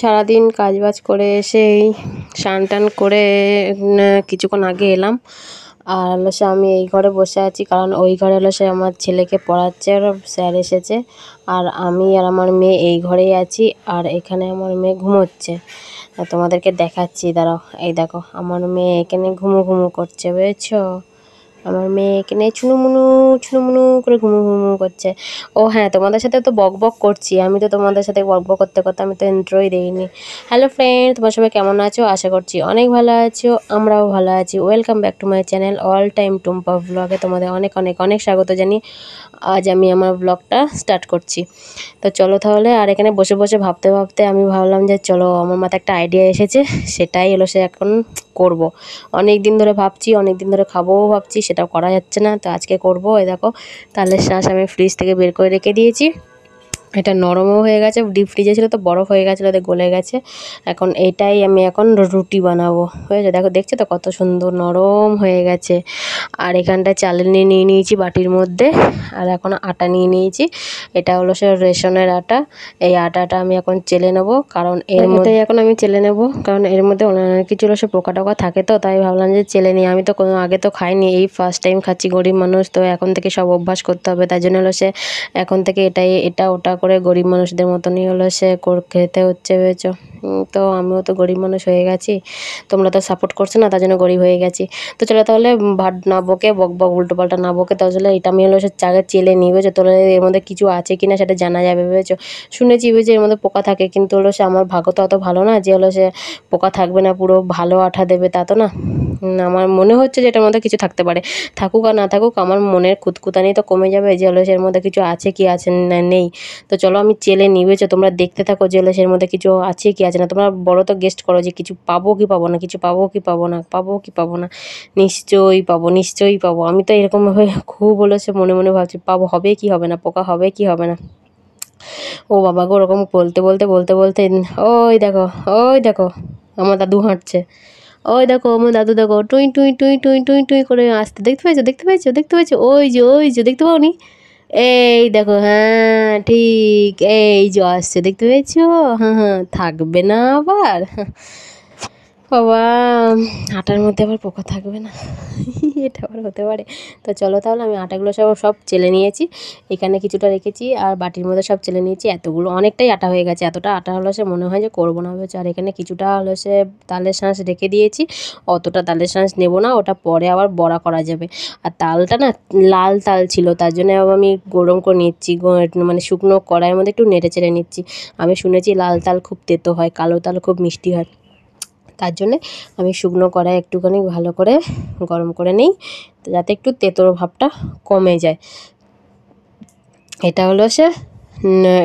সারাদিন কাজবাজ করে এসে এই স্নান টান করে কিছুক্ষণ আগে এলাম। আর হলো সে আমি এই ঘরে বসে আছি, কারণ ওই ঘরে হলো সে আমার ছেলেকে পড়াচ্ছে, আর স্যার এসেছে। আর আমি আর আমার মেয়ে এই ঘরেই আছি, আর এখানে আমার মেয়ে ঘুমোচ্ছে। তোমাদেরকে দেখাচ্ছি, দাঁড়াও। এই দেখো আমার মেয়ে এখানে ঘুমু ঘুমু করছে, বুঝেছো? আমার মেয়ে এখানে ছুনুমুনু করে ঘুমু ঘুমু করছে। ও হ্যাঁ, তোমাদের সাথে তো বক বক করছি, আমি তো তোমাদের সাথে বক বক করতে করতে আমি তো ইন্ট্রোই দিইনি। হ্যালো ফ্রেন্ড, তোমার সবাই কেমন আছো? আশা করছি অনেক ভালো আছো, আমরাও ভালো আছি। Welcome back to my channel all time Tumpa ব্লগে তোমাদের অনেক অনেক অনেক স্বাগত জানি। আজ আমি আমার ব্লগটা স্টার্ট করছি। তো চলো তাহলে। আর এখানে বসে বসে ভাবতে ভাবতে আমি ভাবলাম যে চলো, আমার মাথায় একটা আইডিয়া এসেছে, সেটাই হলো সে এখন করব। অনেক দিন ধরে ভাবছি, অনেক দিন ধরে খাবোও ভাবছি, সেটা করা যাচ্ছে না, তো আজকে করব। এই দেখো, তালের শাঁস আমি ফ্রিজ থেকে বের করে রেখে দিয়েছি। এটা নরমও হয়ে গেছে, ডিপ ফ্রিজে ছিল তো বরফ হয়ে গেছিলো, ওদের গলে গেছে। এখন এইটাই আমি এখন রুটি বানাবো। হয়েছে, দেখো, দেখছো তো কত সুন্দর নরম হয়ে গেছে। আর এখানটায় চালেনি নিয়ে নিয়েছি বাটির মধ্যে, আর এখন আটা নিয়ে নিয়েছি। এটা হলো সে রেশনের আটা। এই আটাটা আমি এখন চেলে নেবো, কারণ এর মধ্যে এখন আমি চেলে নেবো, কারণ এর মধ্যে অনেক কিছু হলো সে পোকা টোকা থাকে, তো তাই ভাবলাম যে চেলে নিই। আমি তো কোনো আগে তো খাইনি, এই ফার্স্ট টাইম খাচ্ছি, গরিব মানুষ তো, এখন থেকে সব অভ্যাস করতে হবে। তাই জন্য হলো সে এখন থেকে এটা ওটা করে গরিব মানুষদের মতনই হলো সে খেতে হচ্ছে, বুঝেছো? তো আমিও তো গরিব মানুষ হয়ে গেছি, তোমরা তো সাপোর্ট করছো না, তার জন্য গরিব হয়ে গেছি। তো চলো তাহলে, ভাত না বকে বক বক উল্টো পাল্টা না বকে, তাহলে এটা আমি হলো সে চাগে চেলে নিই, বুঝেছো? তাহলে এর মধ্যে কিছু আছে কি না সেটা জানা যাবে, বুঝেছো? শুনেছি বুঝে এর মধ্যে পোকা থাকে, কিন্তু হলো সে আমার ভাগ্য তো অত ভালো না যে হলো সে পোকা থাকবে না, পুরো ভালো আঠা দেবে, তা তো না। আমার মনে হচ্ছে যে এটার মধ্যে কিছু থাকতে পারে। থাকুক আর না থাকুক, আমার মনের খুঁতখুঁতানি তো কমে যাবে যে হলো এর মধ্যে কিছু আছে কি আছে না নেই। তো চলো আমি চেলে নিই, বুঝেছো? তোমরা দেখতে থাকো যে হলো এর মধ্যে কিছু আছে কি আছে না। তোমরা বড় তো গেস্ট করো যে কিছু পাবো কি পাবো না, কিছু পাবো কি পাবো না, পাবো কি পাবো না। নিশ্চয়ই পাবো, নিশ্চয়ই পাবো। আমি তো এরকমভাবে খুব হলো সে মনে মনে ভাবছি, পাবো, হবে কি হবে না, পোকা হবে কি হবে না। ও বাবা গো, ওরকম বলতে বলতে বলতে বলতে ওই দেখো, ওই দেখো আমার দাদু হাঁটছে। ওই দেখো আমার দাদু, দেখো টুই টুই টুই টুই টুই টুই করে আসতে, দেখতে পাইছো, দেখতে পাইছো, দেখতে পাইছো? ওই যে দেখতে পাওনি? এই দেখো, হ্যাঁ ঠিক, এই যে আসছে, দেখতে পেয়েছো? হ্যাঁ হ্যাঁ, থাকবে না আবার। বাবা, আটার মধ্যে আবার পোকা থাকবে না, এটা আবার হতে পারে? তো চলো তাহলে, আমি আটাগুলো সব সব চেলে নিয়েছি, এখানে কিছুটা রেখেছি, আর বাটির মধ্যে সব চেলে নিয়েছি। এতগুলো অনেকটাই আটা হয়ে গেছে, এতটা আটা হলো সে মনে হয় যে করবো না, হয়েছে। আর এখানে কিছুটা হলো সে তালের শাঁস রেখে দিয়েছি, অতটা তালের শাঁস নেবো না, ওটা পরে আবার বড়া করা যাবে। আর তালটা না লাল তাল ছিল, তার জন্য আমি গরম করে নিচ্ছি, মানে শুকনো কড়াইয়ের মধ্যে একটু নেড়ে চেড়ে নিচ্ছি। আমি শুনেছি লাল তাল খুব তেতো হয়, কালো তাল খুব মিষ্টি হয়, তার জন্যে আমি শুকনো কড়াই একটুখানি ভালো করে গরম করে নিই, যাতে একটু তেতোর ভাবটা কমে যায়। এটা হলো সে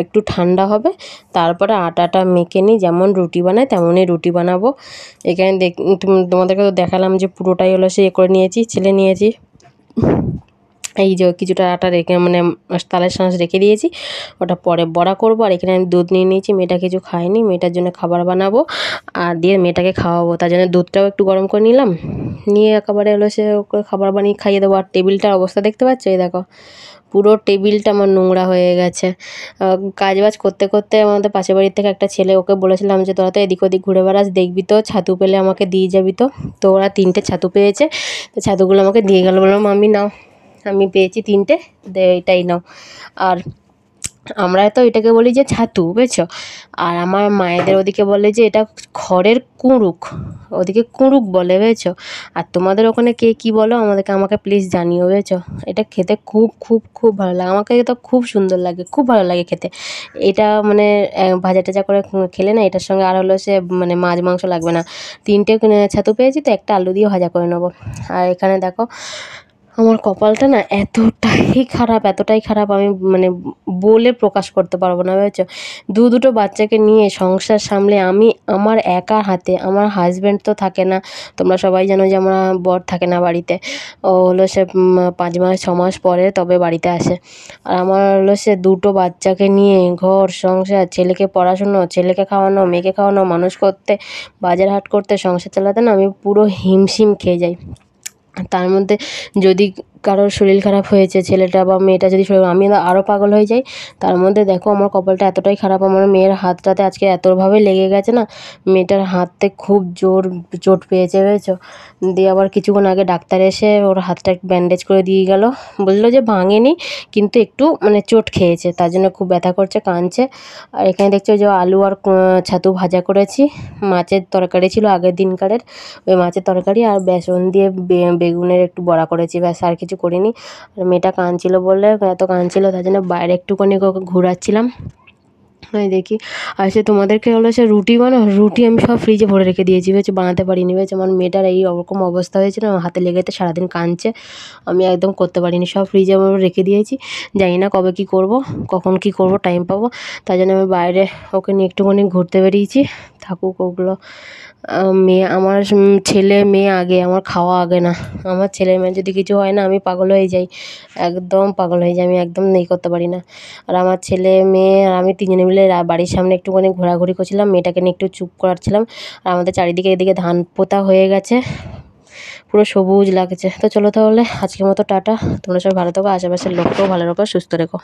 একটু ঠান্ডা হবে, তারপরে আটাটা মেখে নিই, যেমন রুটি বানাই তেমনই রুটি বানাবো। এখানে তোমাদেরকে তো দেখালাম যে পুরোটাই হলো সে করে নিয়েছি, ছেলে নিয়েছি। এই যে কিছুটা আটা রেখে, মানে তালের শাঁস রেখে দিয়েছি, ওটা পরে বড়া করবো। আর এখানে আমি দুধ নিয়ে নিয়েছি, মেয়েটা কিছু খায়নি, মেয়েটার জন্য খাবার বানাবো আর দিয়ে মেয়েটাকে খাওয়াবো, তার জন্য দুধটাও একটু গরম করে নিলাম, নিয়ে একেবারে হলো সে ওকে খাবার বানিয়ে খাইয়ে দেবো। আর টেবিলটার অবস্থা দেখতে পাচ্ছ, এই দেখো পুরো টেবিলটা আমার নোংরা হয়ে গেছে। কাজবাজ করতে করতে আমাদের পাশের বাড়ির থেকে একটা ছেলে, ওকে বলেছিলাম যে তোরা তো এদিক ওদিক ঘুরে বেড়াস, দেখবি তো ছাতু পেলে আমাকে দিয়ে যাবি তো। তো ওরা 3টে ছাতু পেয়েছে, তো ছাতুগুলো আমাকে দিয়ে গেল, বললাম আমি নাও, আমি পেয়েছি 3টে, এটাই নাও। আর আমরা তো এটাকে বলি যে ছাতু, বুঝেছো? আর আমার মায়েদের ওদিকে বলে যে এটা খড়ের কুড়ুক, ওদিকে কুড়ুক বলে, বুঝেছো? আর তোমাদের ওখানে কে কী বলো আমাকে প্লিজ জানিও, বুঝেছো? এটা খেতে খুব খুব খুব ভালো লাগে, আমাকে তো খুব সুন্দর লাগে, খুব ভালো লাগে খেতে। এটা মানে ভাজা টাজা করে খেলে না, এটার সঙ্গে আর হলো সে মানে মাছ মাংস লাগবে না। 3টে ছাতু পেয়েছি, তো একটা আলু দিয়ে ভাজা করে নেবো। আর এখানে দেখো আমার কপালটা না এতটাই খারাপ, আমি মানে বলে প্রকাশ করতে পারবো না, বুঝেছো? দুটো বাচ্চাকে নিয়ে সংসার সামলে আমি আমার একা হাতে, আমার হাজব্যান্ড তো থাকে না, তোমরা সবাই জানো যে আমার বর থাকে না বাড়িতে, ও হলো সে 5 মাস 6 মাস পরে তবে বাড়িতে আসে। আর আমার হলো সে 2টো বাচ্চাকে নিয়ে ঘর সংসার, ছেলেকে পড়াশুনো, ছেলেকে খাওয়ানো, মেয়েকে খাওয়ানো, মানুষ করতে, বাজার হাট করতে, সংসার চালাতে না আমি পুরো হিমশিম খেয়ে যাই। তার মধ্যে যদি কারোর শরীর খারাপ হয়েছে, ছেলেটা বা মেয়েটা যদি শরীর, আমি আরও পাগল হয়ে যাই। তার মধ্যে দেখো আমার কপালটা এতটাই খারাপ, আমার মেয়ের হাতটাতে আজকে এতভাবে লেগে গেছে না, মেয়েটার হাতে খুব জোর চোট পেয়েছে, বুঝেছো। দিয়ে আবার কিছুক্ষণ আগে ডাক্তার এসে ওর হাতটা একটু ব্যান্ডেজ করে দিয়ে গেল, বললো যে ভাঙেনি কিন্তু একটু মানে চোট খেয়েছে, তার জন্য খুব ব্যথা করছে, কাঁদছে। আর এখানে দেখছো যে আলু আর ছাতু ভাজা করেছি, মাছের তরকারি ছিল আগের দিনকারের, ওই মাছের তরকারি আর বেসন দিয়ে বেগুনের একটু বড়া করেছি, ব্যাস আর কিছু করিনি। আর মেয়েটা কাঁদছিল বলে, এত কাঁদছিল তার জন্য বাইরে একটুখানি ওকে ঘোরাচ্ছিলাম। আমি দেখি আর সে তোমাদেরকে হলো সে রুটি বানাও, রুটি আমি সব ফ্রিজে ভরে রেখে দিয়েছি, বুঝেছো, বানাতে পারিনি, বুঝেছো। আমার মেয়েটার এই রকম অবস্থা হয়েছিল, আমার হাতে লেগেতে সারাদিন কাঁদছে, আমি একদম করতে পারিনি, সব ফ্রিজে আমি রেখে দিয়েছি। জানি না কবে কী করব, কখন কী করব, টাইম পাবো, তাই জন্য আমি বাইরে ওকে নিয়ে একটুখানি ঘুরতে বেরিয়েছি। থাকুক ওগুলো, মেয়ে আমার, ছেলে মেয়ে আগে, আমার খাওয়া আগে না। আমার ছেলে মেয়ে যদি কিছু হয় না আমি পাগল হয়ে যাই, একদম পাগল হয়ে যাই, আমি একদম নেই করতে পারি না। আর আমার ছেলে মেয়ে আর আমি তিনজনে মিলে বাড়ির সামনে একটুখানি ঘোরাঘুরি করছিলাম, মেয়েটাকে নিয়ে একটু চুপ করাচ্ছিলাম। আর আমাদের চারিদিকে এদিকে ধান পোতা হয়ে গেছে, পুরো সবুজ লাগছে। তো চলো তাহলে আজকের মতো টাটা, তোমরা সবাই ভালো থাকো, আশেপাশের লোককেও ভালো রাখো, সুস্থ রেখো।